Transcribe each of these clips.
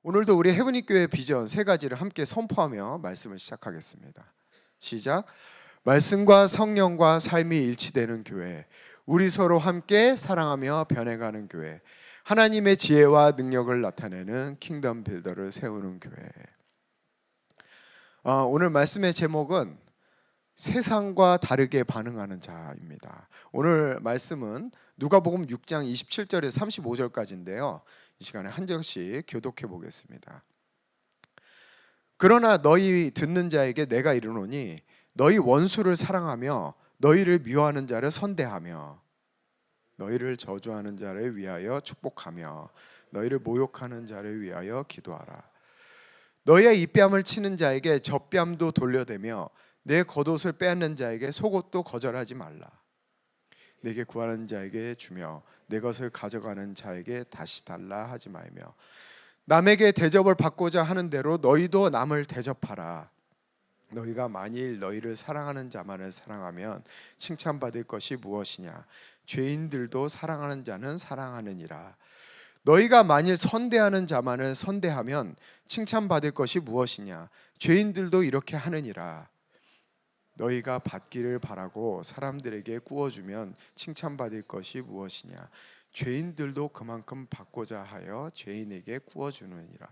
오늘도 우리 헤브니 교회 비전 세 가지를 함께 선포하며 말씀을 시작하겠습니다. 시작. 말씀과 성령과 삶이 일치되는 교회, 우리 서로 함께 사랑하며 변해가는 교회, 하나님의 지혜와 능력을 나타내는 킹덤 빌더를 세우는 교회. 오늘 말씀의 제목은 세상과 다르게 반응하는 자입니다. 오늘 말씀은 누가복음 6장 27절에서 35절까지인데요. 이 시간에 한 절씩 교독해 보겠습니다. 그러나 너희 듣는 자에게 내가 이르노니 너희 원수를 사랑하며 너희를 미워하는 자를 선대하며 너희를 저주하는 자를 위하여 축복하며 너희를 모욕하는 자를 위하여 기도하라. 너희의 입뺨을 치는 자에게 젖뺨도 돌려대며 내 겉옷을 빼앗는 자에게 속옷도 거절하지 말라. 내게 구하는 자에게 주며 내 것을 가져가는 자에게 다시 달라 하지 말며 남에게 대접을 받고자 하는 대로 너희도 남을 대접하라. 너희가 만일 너희를 사랑하는 자만을 사랑하면 칭찬받을 것이 무엇이냐? 죄인들도 사랑하는 자는 사랑하느니라. 너희가 만일 선대하는 자만을 선대하면 칭찬받을 것이 무엇이냐? 죄인들도 이렇게 하느니라. 너희가 받기를 바라고 사람들에게 구워주면 칭찬받을 것이 무엇이냐? 죄인들도 그만큼 받고자 하여 죄인에게 구워주느니라.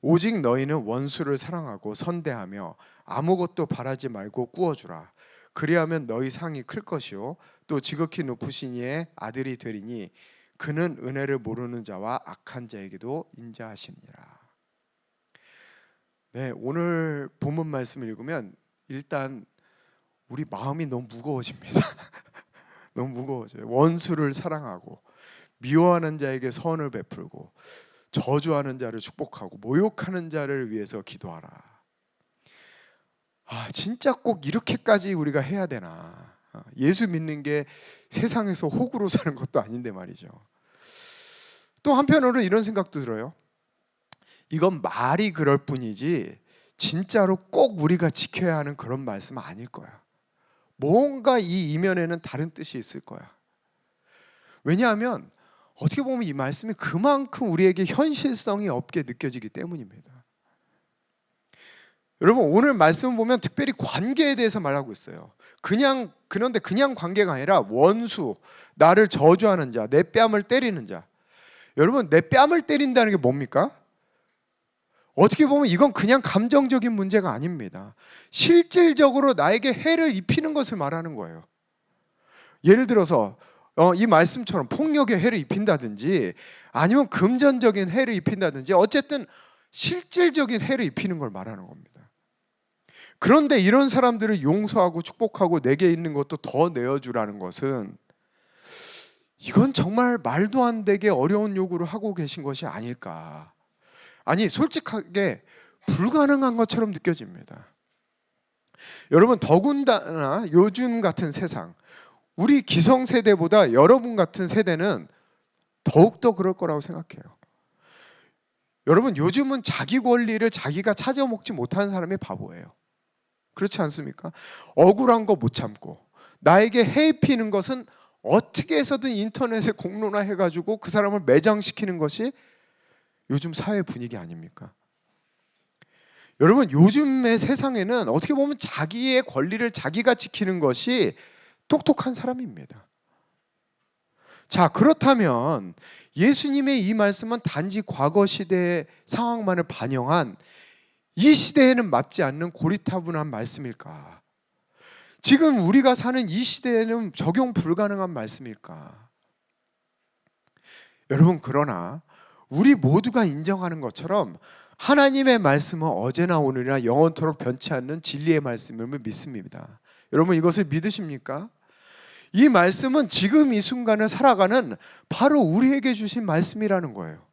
오직 너희는 원수를 사랑하고 선대하며 아무것도 바라지 말고 구워주라. 그리하면 너희 상이 클 것이요 또 지극히 높으신 이의 아들이 되리니 그는 은혜를 모르는 자와 악한 자에게도 인자하시니라. 네, 오늘 본문 말씀을 읽으면 일단 우리 마음이 너무 무거워집니다. 너무 무거워져요. 원수를 사랑하고 미워하는 자에게 선을 베풀고 저주하는 자를 축복하고 모욕하는 자를 위해서 기도하라. 진짜 꼭 이렇게까지 우리가 해야 되나? 예수 믿는 게 세상에서 호구로 사는 것도 아닌데 말이죠. 또 한편으로는 이런 생각도 들어요. 이건 말이 그럴 뿐이지 진짜로 꼭 우리가 지켜야 하는 그런 말씀은 아닐 거야. 뭔가 이 이면에는 다른 뜻이 있을 거야. 왜냐하면 어떻게 보면 이 말씀이 그만큼 우리에게 현실성이 없게 느껴지기 때문입니다. 여러분, 오늘 말씀을 보면 특별히 관계에 대해서 말하고 있어요. 그런데 그냥 관계가 아니라 원수, 나를 저주하는 자, 내 뺨을 때리는 자. 여러분, 내 뺨을 때린다는 게 뭡니까? 어떻게 보면 이건 그냥 감정적인 문제가 아닙니다. 실질적으로 나에게 해를 입히는 것을 말하는 거예요. 예를 들어서 이 말씀처럼 폭력에 해를 입힌다든지 아니면 금전적인 해를 입힌다든지 어쨌든 실질적인 해를 입히는 걸 말하는 겁니다. 그런데 이런 사람들을 용서하고 축복하고 내게 있는 것도 더 내어주라는 것은 이건 정말 말도 안 되게 어려운 요구를 하고 계신 것이 아닐까. 아니, 솔직하게 불가능한 것처럼 느껴집니다. 여러분, 더군다나 요즘 같은 세상, 우리 기성세대보다 여러분 같은 세대는 더욱더 그럴 거라고 생각해요. 여러분, 요즘은 자기 권리를 자기가 찾아먹지 못하는 사람이 바보예요. 그렇지 않습니까? 억울한 거 못 참고 나에게 해입히는 것은 어떻게 해서든 인터넷에 공론화해가지고 그 사람을 매장시키는 것이 요즘 사회 분위기 아닙니까? 여러분, 요즘의 세상에는 어떻게 보면 자기의 권리를 자기가 지키는 것이 똑똑한 사람입니다. 자, 그렇다면 예수님의 이 말씀은 단지 과거 시대의 상황만을 반영한 이 시대에는 맞지 않는 고리타분한 말씀일까? 지금 우리가 사는 이 시대에는 적용 불가능한 말씀일까? 여러분, 그러나 우리 모두가 인정하는 것처럼 하나님의 말씀은 어제나 오늘이나 영원토록 변치 않는 진리의 말씀임을 믿습니다. 여러분, 이것을 믿으십니까? 이 말씀은 지금 이 순간을 살아가는 바로 우리에게 주신 말씀이라는 거예요.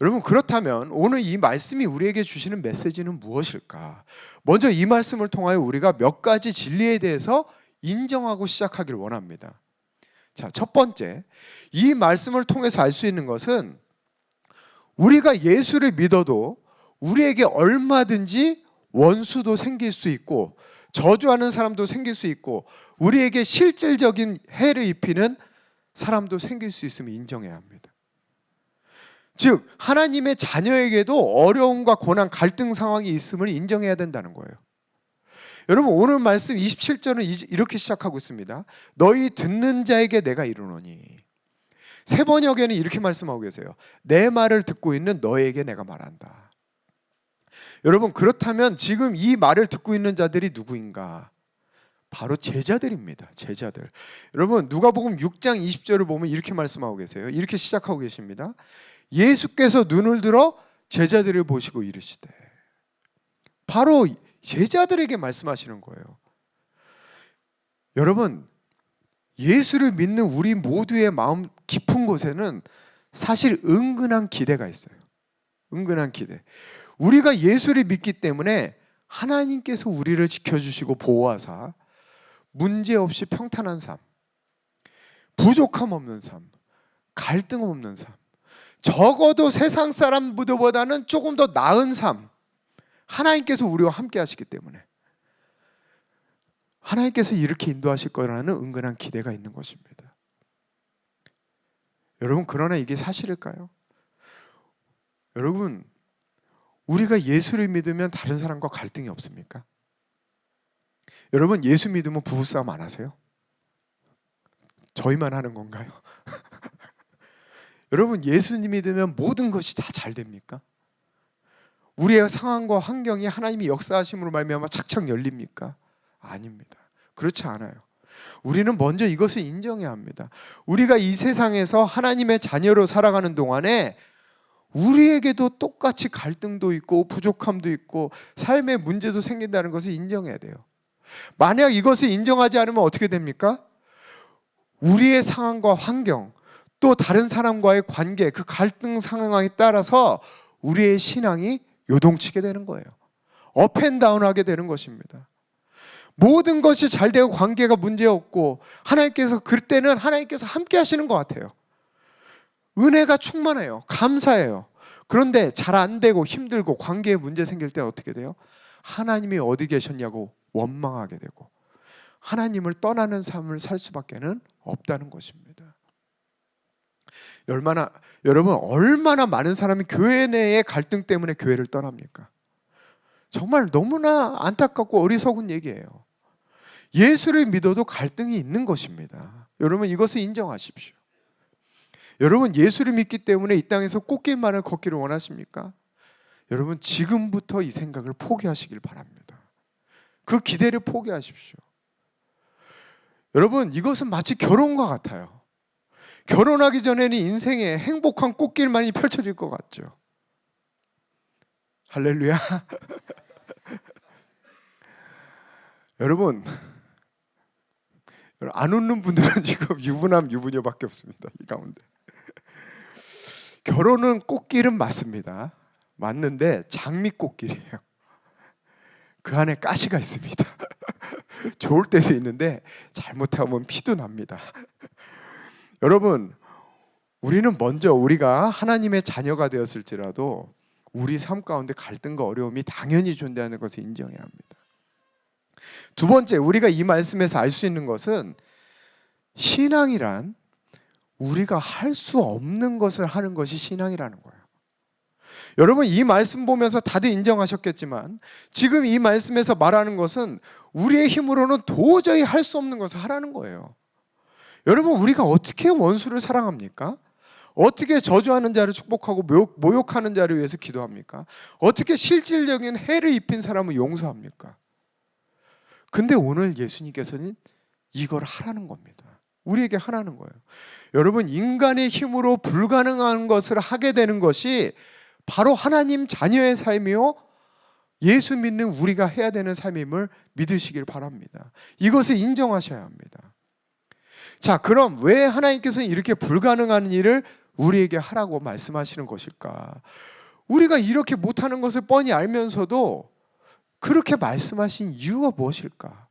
여러분, 그렇다면 오늘 이 말씀이 우리에게 주시는 메시지는 무엇일까? 먼저 이 말씀을 통하여 우리가 몇 가지 진리에 대해서 인정하고 시작하기를 원합니다. 자, 첫 번째, 이 말씀을 통해서 알 수 있는 것은 우리가 예수를 믿어도 우리에게 얼마든지 원수도 생길 수 있고 저주하는 사람도 생길 수 있고 우리에게 실질적인 해를 입히는 사람도 생길 수 있음을 인정해야 합니다. 즉 하나님의 자녀에게도 어려움과 고난, 갈등 상황이 있음을 인정해야 된다는 거예요. 여러분 오늘 말씀 27절은 이렇게 시작하고 있습니다. 너희 듣는 자에게 내가 이르노니. 새 번역에는 이렇게 말씀하고 계세요. 내 말을 듣고 있는 너에게 내가 말한다. 여러분 그렇다면 지금 이 말을 듣고 있는 자들이 누구인가? 바로 제자들입니다. 제자들. 여러분 누가복음 6장 20절을 보면 이렇게 말씀하고 계세요. 이렇게 시작하고 계십니다. 예수께서 눈을 들어 제자들을 보시고 이르시되. 바로 제자들에게 말씀하시는 거예요. 여러분 예수를 믿는 우리 모두의 마음 깊은 곳에는 사실 은근한 기대가 있어요. 은근한 기대. 우리가 예수를 믿기 때문에 하나님께서 우리를 지켜주시고 보호하사 문제없이 평탄한 삶, 부족함 없는 삶, 갈등 없는 삶, 적어도 세상 사람보다는 조금 더 나은 삶, 하나님께서 우리와 함께 하시기 때문에 하나님께서 이렇게 인도하실 거라는 은근한 기대가 있는 것입니다. 여러분 그러나 이게 사실일까요? 여러분 우리가 예수를 믿으면 다른 사람과 갈등이 없습니까? 여러분 예수 믿으면 부부싸움 안 하세요? 저희만 하는 건가요? 여러분 예수님 믿으면 모든 것이 다 잘 됩니까? 우리의 상황과 환경이 하나님이 역사하심으로 말미암아 착착 열립니까? 아닙니다. 그렇지 않아요. 우리는 먼저 이것을 인정해야 합니다. 우리가 이 세상에서 하나님의 자녀로 살아가는 동안에 우리에게도 똑같이 갈등도 있고 부족함도 있고 삶의 문제도 생긴다는 것을 인정해야 돼요. 만약 이것을 인정하지 않으면 어떻게 됩니까? 우리의 상황과 환경 또 다른 사람과의 관계, 그 갈등 상황에 따라서 우리의 신앙이 요동치게 되는 거예요. 업앤다운하게 되는 것입니다. 모든 것이 잘 되고 관계가 문제없고 하나님께서 그때는 하나님께서 함께 하시는 것 같아요. 은혜가 충만해요. 감사해요. 그런데 잘 안 되고 힘들고 관계에 문제 생길 때는 어떻게 돼요? 하나님이 어디 계셨냐고 원망하게 되고 하나님을 떠나는 삶을 살 수밖에는 없다는 것입니다. 여러분 얼마나 많은 사람이 교회 내의 갈등 때문에 교회를 떠납니까? 정말 너무나 안타깝고 어리석은 얘기예요. 예수를 믿어도 갈등이 있는 것입니다. 여러분 이것을 인정하십시오. 여러분 예수를 믿기 때문에 이 땅에서 꽃길만을 걷기를 원하십니까? 여러분 지금부터 이 생각을 포기하시길 바랍니다. 그 기대를 포기하십시오. 여러분 이것은 마치 결혼과 같아요. 결혼하기 전에는 인생에 행복한 꽃길만이 펼쳐질 것 같죠. 할렐루야. 여러분 안 웃는 분들은 지금 유부남 유부녀밖에 없습니다. 이 가운데 결혼은 꽃길은 맞습니다. 맞는데 장미꽃길이에요. 그 안에 가시가 있습니다. 좋을 때도 있는데 잘못하면 피도 납니다. 여러분 우리는 먼저 우리가 하나님의 자녀가 되었을지라도 우리 삶 가운데 갈등과 어려움이 당연히 존재하는 것을 인정해야 합니다. 두 번째, 우리가 이 말씀에서 알 수 있는 것은 신앙이란 우리가 할 수 없는 것을 하는 것이 신앙이라는 거예요. 여러분 이 말씀 보면서 다들 인정하셨겠지만 지금 이 말씀에서 말하는 것은 우리의 힘으로는 도저히 할 수 없는 것을 하라는 거예요. 여러분 우리가 어떻게 원수를 사랑합니까? 어떻게 저주하는 자를 축복하고 모욕하는 자를 위해서 기도합니까? 어떻게 실질적인 해를 입힌 사람을 용서합니까? 근데 오늘 예수님께서는 이걸 하라는 겁니다. 우리에게 하라는 거예요. 여러분 인간의 힘으로 불가능한 것을 하게 되는 것이 바로 하나님 자녀의 삶이요 예수 믿는 우리가 해야 되는 삶임을 믿으시길 바랍니다. 이것을 인정하셔야 합니다. 자, 그럼 왜 하나님께서는 이렇게 불가능한 일을 우리에게 하라고 말씀하시는 것일까? 우리가 이렇게 못하는 것을 뻔히 알면서도 그렇게 말씀하신 이유가 무엇일까?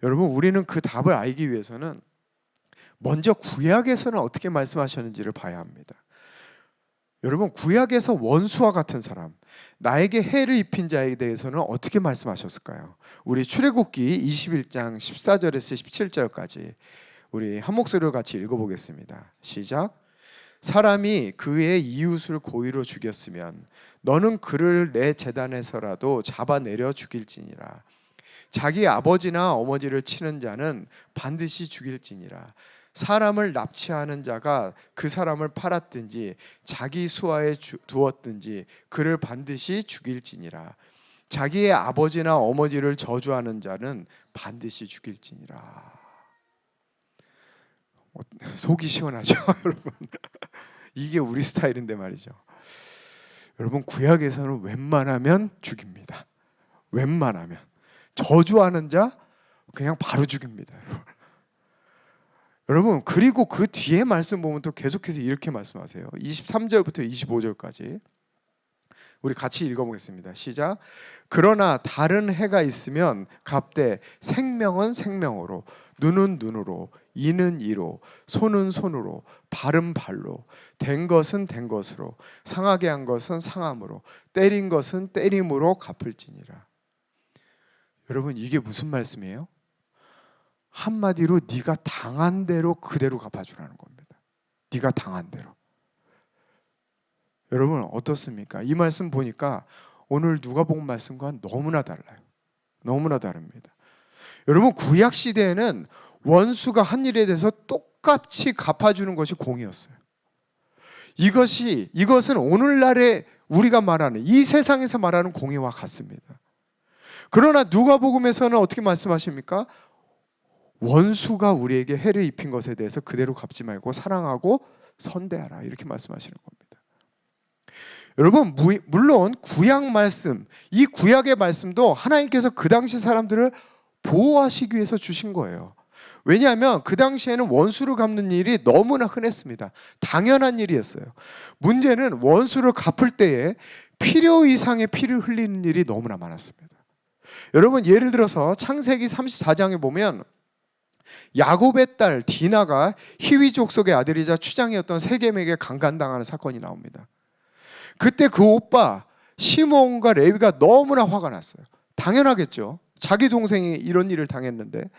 여러분 우리는 그 답을 알기 위해서는 먼저 구약에서는 어떻게 말씀하셨는지를 봐야 합니다. 여러분 구약에서 원수와 같은 사람, 나에게 해를 입힌 자에 대해서는 어떻게 말씀하셨을까요? 우리 출애굽기 21장 14절에서 17절까지 우리 한 목소리로 같이 읽어보겠습니다. 시작. 사람이 그의 이웃을 고의로 죽였으면 너는 그를 내 제단에서라도 잡아내려 죽일지니라. 자기 아버지나 어머니를 치는 자는 반드시 죽일지니라. 사람을 납치하는 자가 그 사람을 팔았든지 자기 수하에 두었든지 그를 반드시 죽일지니라. 자기의 아버지나 어머니를 저주하는 자는 반드시 죽일지니라. 속이 시원하죠, 여러분? 이게 우리 스타일인데 말이죠. 여러분, 구약에서는 웬만하면 죽입니다. 웬만하면 저주하는 자 그냥 바로 죽입니다, 여러분. 그리고 그 뒤에 말씀 보면 또 계속해서 이렇게 말씀하세요. 23절부터 25절까지 우리 같이 읽어보겠습니다. 시작. 그러나 다른 해가 있으면 갑대 생명은 생명으로, 눈은 눈으로, 이는 이로, 손은 손으로, 발은 발로, 된 것은 된 것으로, 상하게 한 것은 상함으로, 때린 것은 때림으로 갚을지니라. 여러분, 이게 무슨 말씀이에요? 한마디로 네가 당한 대로 그대로 갚아주라는 겁니다. 네가 당한 대로. 여러분, 어떻습니까? 이 말씀 보니까 오늘 누가복음 말씀과 너무나 달라요. 너무나 다릅니다. 여러분, 구약 시대에는 원수가 한 일에 대해서 똑같이 갚아주는 것이 공이었어요. 이것은 오늘날의 우리가 말하는, 이 세상에서 말하는 공의와 같습니다. 그러나 누가복음에서는 어떻게 말씀하십니까? 원수가 우리에게 해를 입힌 것에 대해서 그대로 갚지 말고 사랑하고 선대하라, 이렇게 말씀하시는 겁니다. 여러분, 물론 구약 말씀, 이 구약의 말씀도 하나님께서 그 당시 사람들을 보호하시기 위해서 주신 거예요. 왜냐하면 그 당시에는 원수를 갚는 일이 너무나 흔했습니다. 당연한 일이었어요. 문제는 원수를 갚을 때에 필요 이상의 피를 흘리는 일이 너무나 많았습니다. 여러분, 예를 들어서 창세기 34장에 보면 야곱의 딸 디나가 히위 족속의 아들이자 추장이었던 세겜에게 강간당하는 사건이 나옵니다. 그때 그 오빠 시몬과 레위가 너무나 화가 났어요. 당연하겠죠. 자기 동생이 이런 일을 당했는데.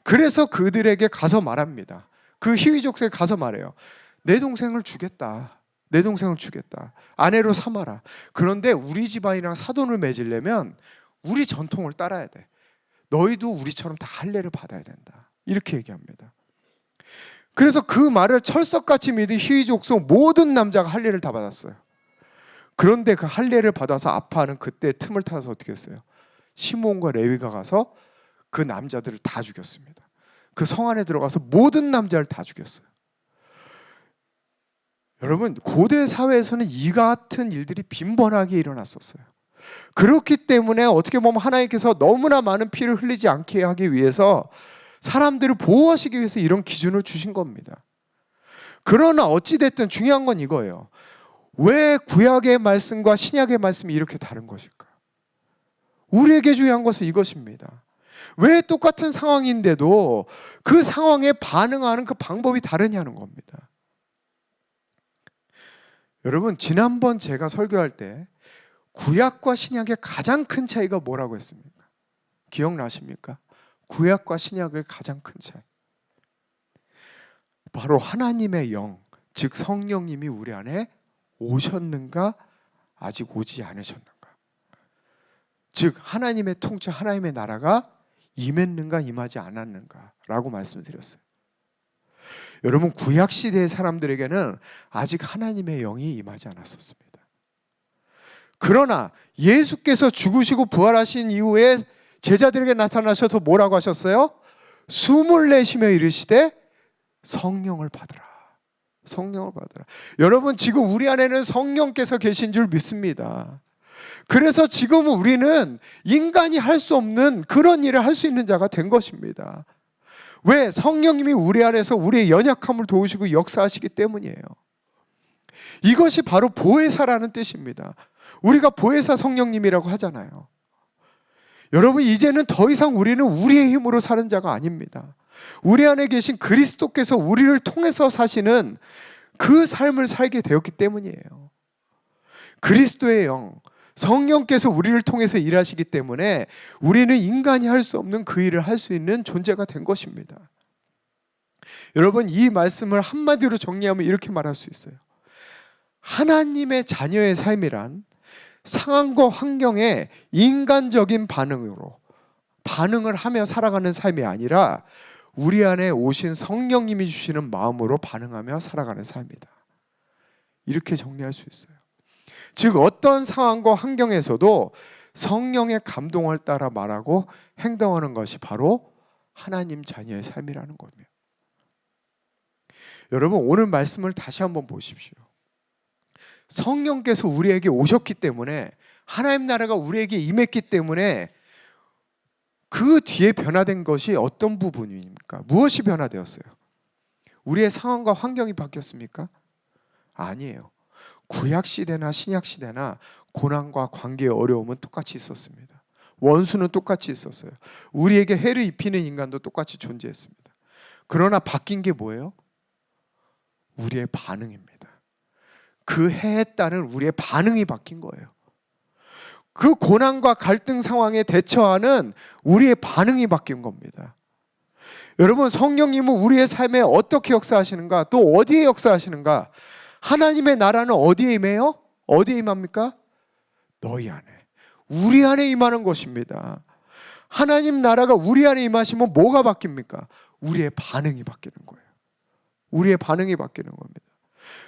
그래서 그들에게 가서 말합니다. 그 히위 족속에 가서 말해요. 내 동생을 주겠다. 내 동생을 주겠다. 아내로 삼아라. 그런데 우리 집안이랑 사돈을 맺으려면 우리 전통을 따라야 돼. 너희도 우리처럼 다 할례를 받아야 된다. 이렇게 얘기합니다. 그래서 그 말을 철석같이 믿은 히위 족속 모든 남자가 할례를 다 받았어요. 그런데 그 할례를 받아서 아파하는 그때 틈을 타서 어떻게 했어요? 시몬과 레위가 가서 그 남자들을 다 죽였습니다. 그 성 안에 들어가서 모든 남자를 다 죽였어요. 여러분, 고대 사회에서는 이 같은 일들이 빈번하게 일어났었어요. 그렇기 때문에 어떻게 보면 하나님께서 너무나 많은 피를 흘리지 않게 하기 위해서 사람들을 보호하시기 위해서 이런 기준을 주신 겁니다. 그러나 어찌됐든 중요한 건 이거예요. 왜 구약의 말씀과 신약의 말씀이 이렇게 다른 것일까? 우리에게 중요한 것은 이것입니다. 왜 똑같은 상황인데도 그 상황에 반응하는 그 방법이 다르냐는 겁니다. 여러분, 지난번 제가 설교할 때 구약과 신약의 가장 큰 차이가 뭐라고 했습니까? 기억나십니까? 구약과 신약의 가장 큰 차이, 바로 하나님의 영, 즉 성령님이 우리 안에 오셨는가 아직 오지 않으셨는가, 즉 하나님의 통치, 하나님의 나라가 임했는가 임하지 않았는가 라고 말씀드렸어요. 여러분, 구약 시대의 사람들에게는 아직 하나님의 영이 임하지 않았었습니다. 그러나 예수께서 죽으시고 부활하신 이후에 제자들에게 나타나셔서 뭐라고 하셨어요? 숨을 내쉬며 이르시되 성령을 받으라. 성령을 받으라. 여러분, 지금 우리 안에는 성령께서 계신 줄 믿습니다. 그래서 지금 우리는 인간이 할 수 없는 그런 일을 할 수 있는 자가 된 것입니다. 왜? 성령님이 우리 안에서 우리의 연약함을 도우시고 역사하시기 때문이에요. 이것이 바로 보혜사라는 뜻입니다. 우리가 보혜사 성령님이라고 하잖아요. 여러분, 이제는 더 이상 우리는 우리의 힘으로 사는 자가 아닙니다. 우리 안에 계신 그리스도께서 우리를 통해서 사시는 그 삶을 살게 되었기 때문이에요. 그리스도의 영, 성령께서 우리를 통해서 일하시기 때문에 우리는 인간이 할 수 없는 그 일을 할 수 있는 존재가 된 것입니다. 여러분, 이 말씀을 한마디로 정리하면 이렇게 말할 수 있어요. 하나님의 자녀의 삶이란 상황과 환경에 인간적인 반응을 하며 살아가는 삶이 아니라 우리 안에 오신 성령님이 주시는 마음으로 반응하며 살아가는 삶이다. 이렇게 정리할 수 있어요. 즉 어떤 상황과 환경에서도 성령의 감동을 따라 말하고 행동하는 것이 바로 하나님 자녀의 삶이라는 겁니다. 여러분, 오늘 말씀을 다시 한번 보십시오. 성령께서 우리에게 오셨기 때문에, 하나님 나라가 우리에게 임했기 때문에 그 뒤에 변화된 것이 어떤 부분입니까? 무엇이 변화되었어요? 우리의 상황과 환경이 바뀌었습니까? 아니에요. 구약시대나 신약시대나 고난과 관계의 어려움은 똑같이 있었습니다. 원수는 똑같이 있었어요. 우리에게 해를 입히는 인간도 똑같이 존재했습니다. 그러나 바뀐 게 뭐예요? 우리의 반응입니다. 그 해에 따른 우리의 반응이 바뀐 거예요. 그 고난과 갈등 상황에 대처하는 우리의 반응이 바뀐 겁니다. 여러분, 성령님은 우리의 삶에 어떻게 역사하시는가, 또 어디에 역사하시는가? 하나님의 나라는 어디에 임해요? 어디에 임합니까? 너희 안에, 우리 안에 임하는 것입니다. 하나님 나라가 우리 안에 임하시면 뭐가 바뀝니까? 우리의 반응이 바뀌는 거예요. 우리의 반응이 바뀌는 겁니다.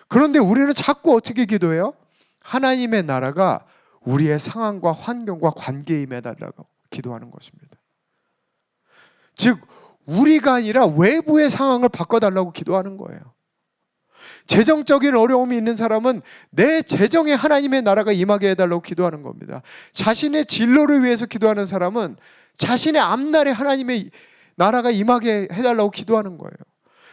그런데 우리는 자꾸 어떻게 기도해요? 하나님의 나라가 우리의 상황과 환경과 관계에 임해달라고 기도하는 것입니다. 즉 우리가 아니라 외부의 상황을 바꿔달라고 기도하는 거예요. 재정적인 어려움이 있는 사람은 내 재정에 하나님의 나라가 임하게 해달라고 기도하는 겁니다. 자신의 진로를 위해서 기도하는 사람은 자신의 앞날에 하나님의 나라가 임하게 해달라고 기도하는 거예요.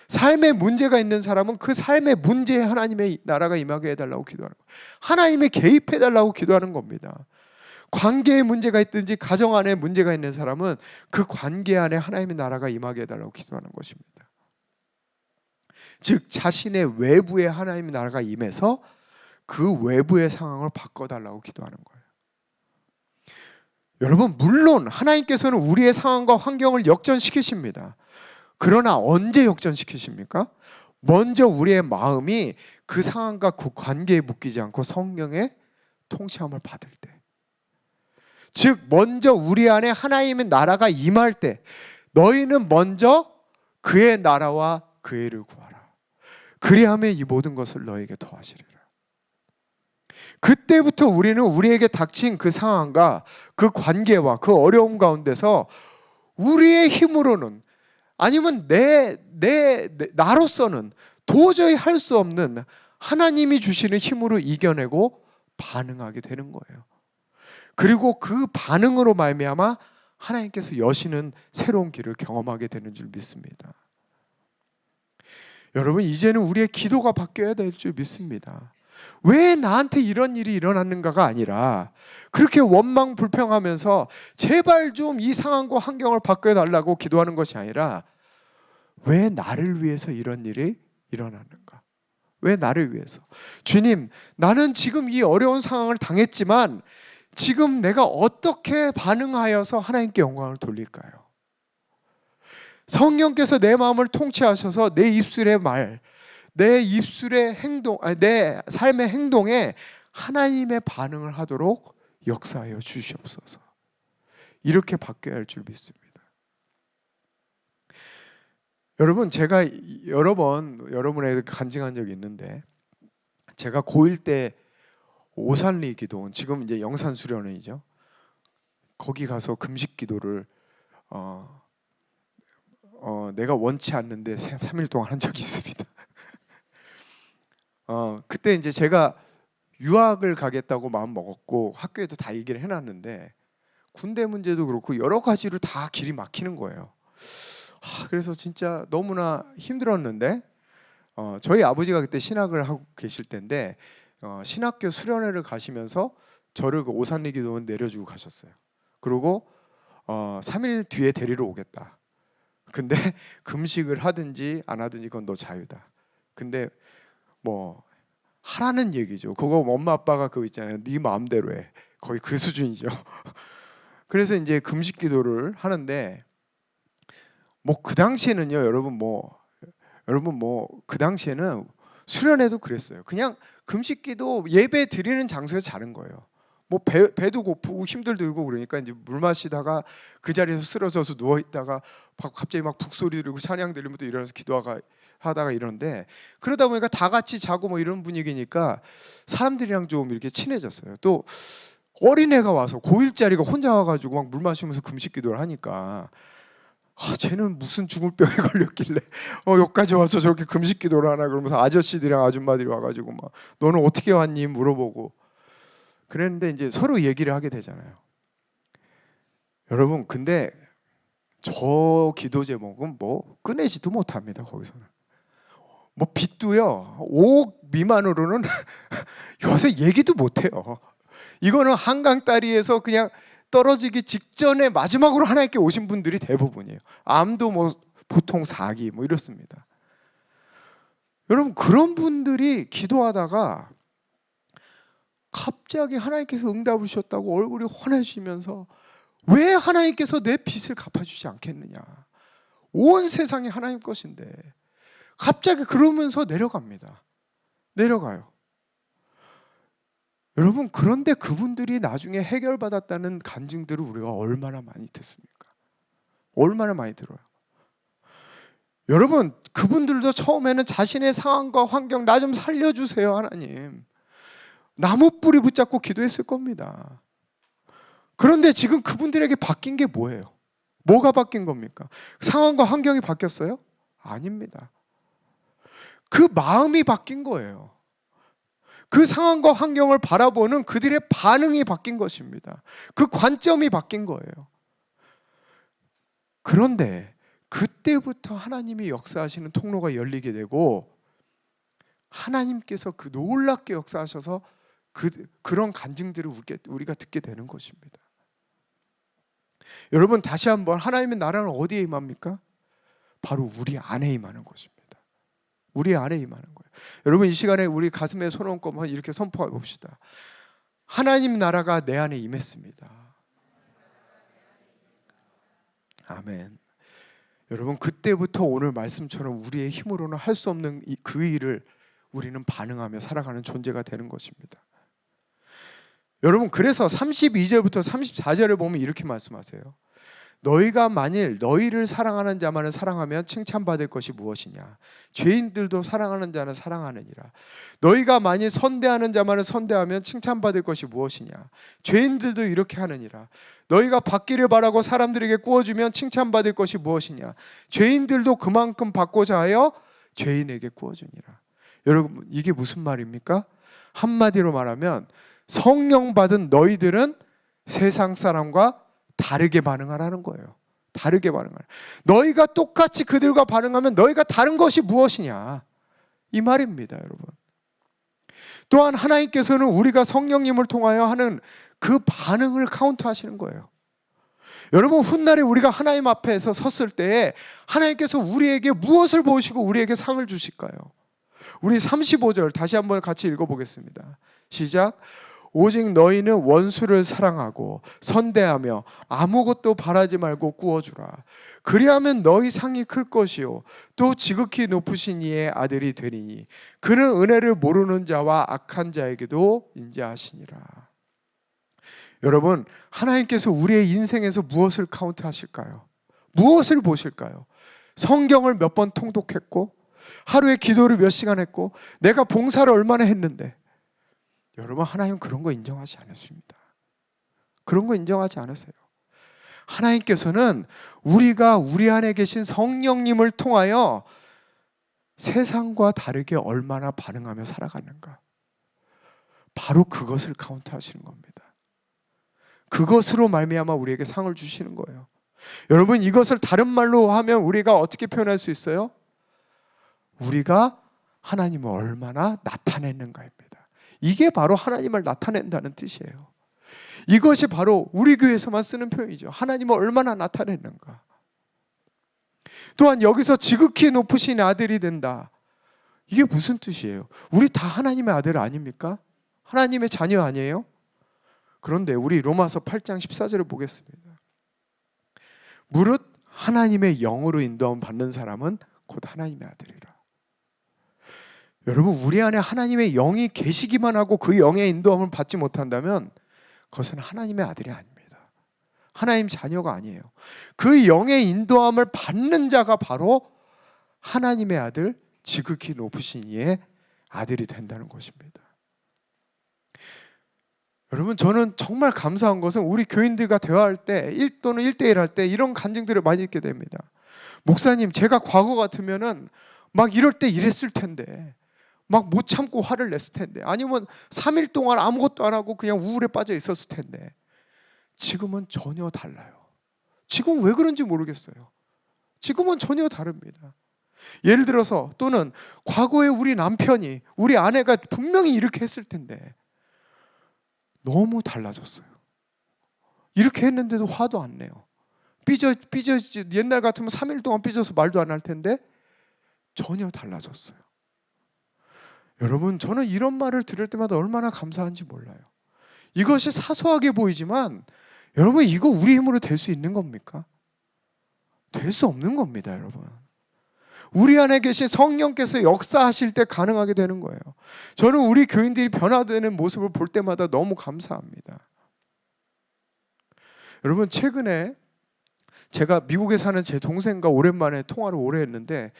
삶에 문제가 있는 사람은 그 삶의 문제에 하나님의 나라가 임하게 해달라고 기도하는 거예요. 하나님이 개입해달라고 기도하는 겁니다. 관계에 문제가 있든지 가정 안에 문제가 있는 사람은 그 관계 안에 하나님의 나라가 임하게 해달라고 기도하는 것입니다. 즉 자신의 외부에 하나님의 나라가 임해서 그 외부의 상황을 바꿔달라고 기도하는 거예요. 여러분, 물론 하나님께서는 우리의 상황과 환경을 역전시키십니다. 그러나 언제 역전시키십니까? 먼저 우리의 마음이 그 상황과 그 관계에 묶이지 않고 성령의 통치함을 받을 때, 즉 먼저 우리 안에 하나님의 나라가 임할 때, 너희는 먼저 그의 나라와 그 의를 구하라. 그리하면 이 모든 것을 너에게 더하시리라. 그때부터 우리는 우리에게 닥친 그 상황과 그 관계와 그 어려움 가운데서 우리의 힘으로는, 아니면 나로서는 도저히 할 수 없는 하나님이 주시는 힘으로 이겨내고 반응하게 되는 거예요. 그리고 그 반응으로 말미암아 하나님께서 여시는 새로운 길을 경험하게 되는 줄 믿습니다. 여러분, 이제는 우리의 기도가 바뀌어야 될 줄 믿습니다. 왜 나한테 이런 일이 일어났는가가 아니라, 그렇게 원망 불평하면서 제발 좀 이 상황과 환경을 바꿔달라고 기도하는 것이 아니라, 왜 나를 위해서 이런 일이 일어나는가? 왜 나를 위해서? 주님, 나는 지금 이 어려운 상황을 당했지만 지금 내가 어떻게 반응하여서 하나님께 영광을 돌릴까요? 성령께서 내 마음을 통치하셔서 내 입술의 말, 내 입술의 행동, 내 삶의 행동에 하나님의 반응을 하도록 역사하여 주시옵소서. 이렇게 바뀌어야 할 줄 믿습니다. 여러분, 제가 여러 번 여러분에게 간증한 적이 있는데, 제가 고1 때 오산리 기도원, 지금 이제 영산수련회이죠. 거기 가서 금식 기도를 내가 원치 않는데 3일 동안 한 적이 있습니다. 그때 이제 제가 유학을 가겠다고 마음 먹었고 학교에도 다 얘기를 해놨는데 군대 문제도 그렇고 여러 가지로 다 길이 막히는 거예요. 그래서 진짜 너무나 힘들었는데 저희 아버지가 그때 신학을 하고 계실 때인데 신학교 수련회를 가시면서 저를 그 오산리 기도원 내려주고 가셨어요. 그리고 3일 뒤에 데리러 오겠다. 근데 금식을 하든지 안 하든지 그건 너 자유다. 근데 뭐 하라는 얘기죠. 그거 엄마 아빠가 그거 있잖아요. 네 마음대로 해. 거의 그 수준이죠. 그래서 이제 금식 기도를 하는데 뭐 그 당시에는요, 여러분 뭐 그 당시에는 수련회도 그랬어요. 그냥 금식기도 예배 드리는 장소에서 자는 거예요. 뭐 배도 고프고 힘들 들고 그러니까 이제 물 마시다가 그 자리에서 쓰러져서 누워 있다가 갑자기 막 북소리 들리고 찬양 들리면 또 일어나서 하다가 이러는데, 그러다 보니까 다 같이 자고 뭐 이런 분위기니까 사람들이랑 좀 이렇게 친해졌어요. 또 어린애가 와서 고1짜리가 혼자 와가지고 막 물 마시면서 금식기도를 하니까 쟤는 무슨 죽을 병에 걸렸길래 여기까지 와서 저렇게 금식기도를 하나, 그러면서 아저씨들이랑 아줌마들이 와가지고 막 너는 어떻게 왔니 물어보고 그랬는데, 이제 서로 얘기를 하게 되잖아요. 여러분, 근데 저 기도 제목은 뭐 꺼내지도 못합니다. 거기서는 뭐 빚도요 5억 미만으로는 요새 얘기도 못해요. 이거는 한강다리에서 그냥 떨어지기 직전에 마지막으로 하나님께 오신 분들이 대부분이에요. 암도 뭐 보통 4기 뭐 이렇습니다. 여러분, 그런 분들이 기도하다가 갑자기 하나님께서 응답을 주셨다고 얼굴이 환해지면서 왜 하나님께서 내 빚을 갚아주지 않겠느냐, 온 세상이 하나님 것인데, 갑자기 그러면서 내려가요. 여러분, 그런데 그분들이 나중에 해결받았다는 간증들을 우리가 얼마나 많이 듣습니까? 얼마나 많이 들어요. 여러분, 그분들도 처음에는 자신의 상황과 환경, 나 좀 살려주세요 하나님, 나무 뿌리 붙잡고 기도했을 겁니다. 그런데 지금 그분들에게 바뀐 게 뭐예요? 뭐가 바뀐 겁니까? 상황과 환경이 바뀌었어요? 아닙니다. 그 마음이 바뀐 거예요. 그 상황과 환경을 바라보는 그들의 반응이 바뀐 것입니다. 그 관점이 바뀐 거예요. 그런데 그때부터 하나님이 역사하시는 통로가 열리게 되고, 하나님께서 그 놀랍게 역사하셔서 그런 간증들을 우리가 듣게 되는 것입니다. 여러분, 다시 한번, 하나님의 나라는 어디에 임합니까? 바로 우리 안에 임하는 것입니다. 우리 안에 임하는 거예요. 여러분, 이 시간에 우리 가슴에 손 얹고 한번 이렇게 선포해 봅시다. 하나님 나라가 내 안에 임했습니다. 아멘. 여러분, 그때부터 오늘 말씀처럼 우리의 힘으로는 할 수 없는 그 일을 우리는 반응하며 살아가는 존재가 되는 것입니다. 여러분, 그래서 32절부터 34절을 보면 이렇게 말씀하세요. 너희가 만일 너희를 사랑하는 자만을 사랑하면 칭찬받을 것이 무엇이냐, 죄인들도 사랑하는 자는 사랑하느니라. 너희가 만일 선대하는 자만을 선대하면 칭찬받을 것이 무엇이냐, 죄인들도 이렇게 하느니라. 너희가 받기를 바라고 사람들에게 구워주면 칭찬받을 것이 무엇이냐, 죄인들도 그만큼 받고자 하여 죄인에게 구워주니라. 여러분, 이게 무슨 말입니까? 한마디로 말하면 성령 받은 너희들은 세상 사람과 다르게 반응하라는 거예요. 다르게 반응하라. 너희가 똑같이 그들과 반응하면 너희가 다른 것이 무엇이냐, 이 말입니다. 여러분, 또한 하나님께서는 우리가 성령님을 통하여 하는 그 반응을 카운트하시는 거예요. 여러분, 훗날에 우리가 하나님 앞에서 섰을 때 하나님께서 우리에게 무엇을 보시고 우리에게 상을 주실까요? 우리 35절 다시 한번 같이 읽어보겠습니다. 시작. 오직 너희는 원수를 사랑하고 선대하며 아무것도 바라지 말고 구워주라. 그리하면 너희 상이 클 것이요 또 지극히 높으신 이의 아들이 되리니 그는 은혜를 모르는 자와 악한 자에게도 인자하시니라. 여러분, 하나님께서 우리의 인생에서 무엇을 카운트하실까요? 무엇을 보실까요? 성경을 몇 번 통독했고, 하루에 기도를 몇 시간 했고, 내가 봉사를 얼마나 했는데, 여러분, 하나님 그런 거 인정하지 않으십니다. 그런 거 인정하지 않으세요. 하나님께서는 우리가 우리 안에 계신 성령님을 통하여 세상과 다르게 얼마나 반응하며 살아가는가, 바로 그것을 카운트하시는 겁니다. 그것으로 말미암아 우리에게 상을 주시는 거예요. 여러분, 이것을 다른 말로 하면 우리가 어떻게 표현할 수 있어요? 우리가 하나님을 얼마나 나타냈는가입니다. 이게 바로 하나님을 나타낸다는 뜻이에요. 이것이 바로 우리 교회에서만 쓰는 표현이죠. 하나님을 얼마나 나타냈는가. 또한 여기서 지극히 높으신 아들이 된다, 이게 무슨 뜻이에요? 우리 다 하나님의 아들 아닙니까? 하나님의 자녀 아니에요? 그런데 우리 로마서 8장 14절을 보겠습니다. 무릇 하나님의 영으로 인도함 받는 사람은 곧 하나님의 아들이라. 여러분, 우리 안에 하나님의 영이 계시기만 하고 그 영의 인도함을 받지 못한다면 그것은 하나님의 아들이 아닙니다. 하나님 자녀가 아니에요. 그 영의 인도함을 받는 자가 바로 하나님의 아들, 지극히 높으신 이의 아들이 된다는 것입니다. 여러분, 저는 정말 감사한 것은 우리 교인들과 대화할 때 또는 1대1 할 때 이런 간증들을 많이 읽게 됩니다. 목사님, 제가 과거 같으면은 막 이럴 때 이랬을 텐데, 막 못 참고 화를 냈을 텐데, 아니면 3일 동안 아무것도 안 하고 그냥 우울에 빠져 있었을 텐데, 지금은 전혀 달라요. 지금 왜 그런지 모르겠어요. 지금은 전혀 다릅니다. 예를 들어서, 또는 과거에 우리 남편이, 우리 아내가 분명히 이렇게 했을 텐데 너무 달라졌어요. 이렇게 했는데도 화도 안 내요. 옛날 같으면 3일 동안 삐져서 말도 안 할 텐데 전혀 달라졌어요. 여러분, 저는 이런 말을 들을 때마다 얼마나 감사한지 몰라요. 이것이 사소하게 보이지만 여러분, 이거 우리 힘으로 될 수 있는 겁니까? 될 수 없는 겁니다, 여러분. 우리 안에 계신 성령께서 역사하실 때 가능하게 되는 거예요. 저는 우리 교인들이 변화되는 모습을 볼 때마다 너무 감사합니다. 여러분, 최근에 제가 미국에 사는 제 동생과 오랜만에 통화를 오래 했는데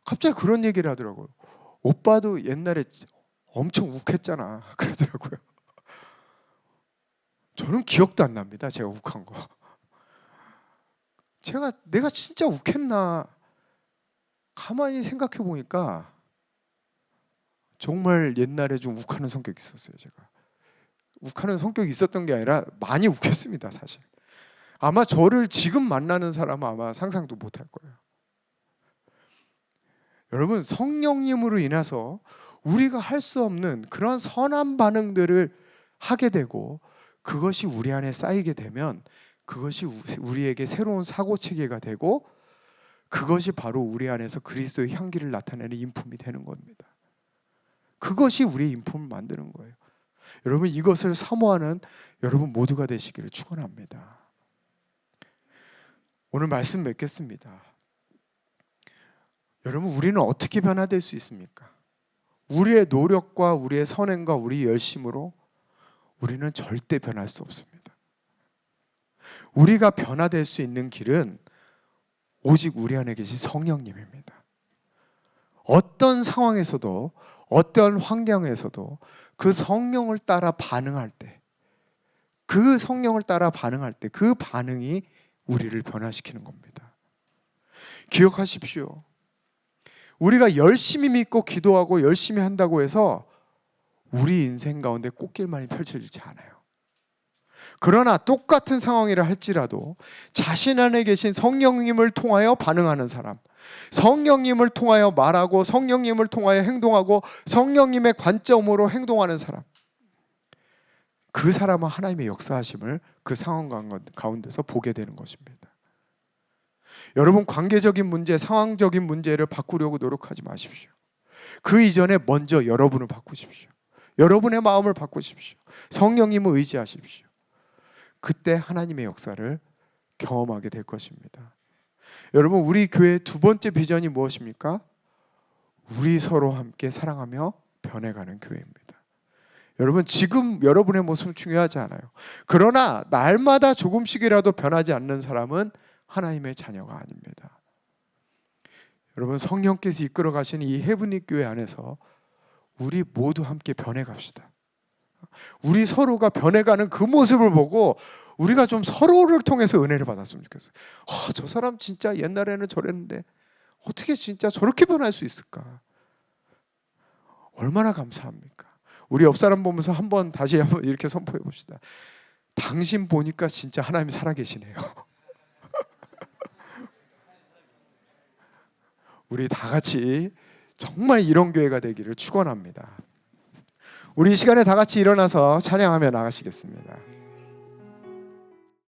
갑자기 그런 얘기를 하더라고요. 오빠도 옛날에 엄청 욱했잖아, 그러더라고요. 저는 기억도 안 납니다, 제가 욱한 거. 내가 진짜 욱했나 가만히 생각해 보니까 정말 옛날에 좀 욱하는 성격이 있었어요. 제가 욱하는 성격이 있었던 게 아니라 많이 욱했습니다, 사실. 아마 저를 지금 만나는 사람은 아마 상상도 못할 거예요. 여러분, 성령님으로 인해서 우리가 할 수 없는 그런 선한 반응들을 하게 되고 그것이 우리 안에 쌓이게 되면 그것이 우리에게 새로운 사고체계가 되고 그것이 바로 우리 안에서 그리스도의 향기를 나타내는 인품이 되는 겁니다. 그것이 우리의 인품을 만드는 거예요. 여러분, 이것을 사모하는 여러분 모두가 되시기를 축원합니다. 오늘 말씀 맺겠습니다. 여러분, 우리는 어떻게 변화될 수 있습니까? 우리의 노력과 우리의 선행과 우리의 열심으로 우리는 절대 변할 수 없습니다. 우리가 변화될 수 있는 길은 오직 우리 안에 계신 성령님입니다. 어떤 상황에서도 어떤 환경에서도 그 성령을 따라 반응할 때, 그 성령을 따라 반응할 때 그 반응이 우리를 변화시키는 겁니다. 기억하십시오. 우리가 열심히 믿고 기도하고 열심히 한다고 해서 우리 인생 가운데 꽃길만이 펼쳐지지 않아요. 그러나 똑같은 상황이라 할지라도 자신 안에 계신 성령님을 통하여 반응하는 사람, 성령님을 통하여 말하고 성령님을 통하여 행동하고 성령님의 관점으로 행동하는 사람, 그 사람은 하나님의 역사하심을 그 상황 가운데서 보게 되는 것입니다. 여러분, 관계적인 문제, 상황적인 문제를 바꾸려고 노력하지 마십시오. 그 이전에 먼저 여러분을 바꾸십시오. 여러분의 마음을 바꾸십시오. 성령님을 의지하십시오. 그때 하나님의 역사를 경험하게 될 것입니다. 여러분, 우리 교회의 두 번째 비전이 무엇입니까? 우리 서로 함께 사랑하며 변해가는 교회입니다. 여러분, 지금 여러분의 모습은 중요하지 않아요. 그러나 날마다 조금씩이라도 변하지 않는 사람은 하나님의 자녀가 아닙니다. 여러분, 성령께서 이끌어 가시는 이 헤븐리 교회 안에서 우리 모두 함께 변해갑시다. 우리 서로가 변해가는 그 모습을 보고 우리가 좀 서로를 통해서 은혜를 받았으면 좋겠어요. 저 사람 진짜 옛날에는 저랬는데 어떻게 진짜 저렇게 변할 수 있을까? 얼마나 감사합니까? 우리 옆 사람 보면서 다시 한번 이렇게 선포해 봅시다. 당신 보니까 진짜 하나님이 살아계시네요. 우리 다 같이 정말 이런 교회가 되기를 축원합니다. 우리 이 시간에 다 같이 일어나서 찬양하며 나가시겠습니다.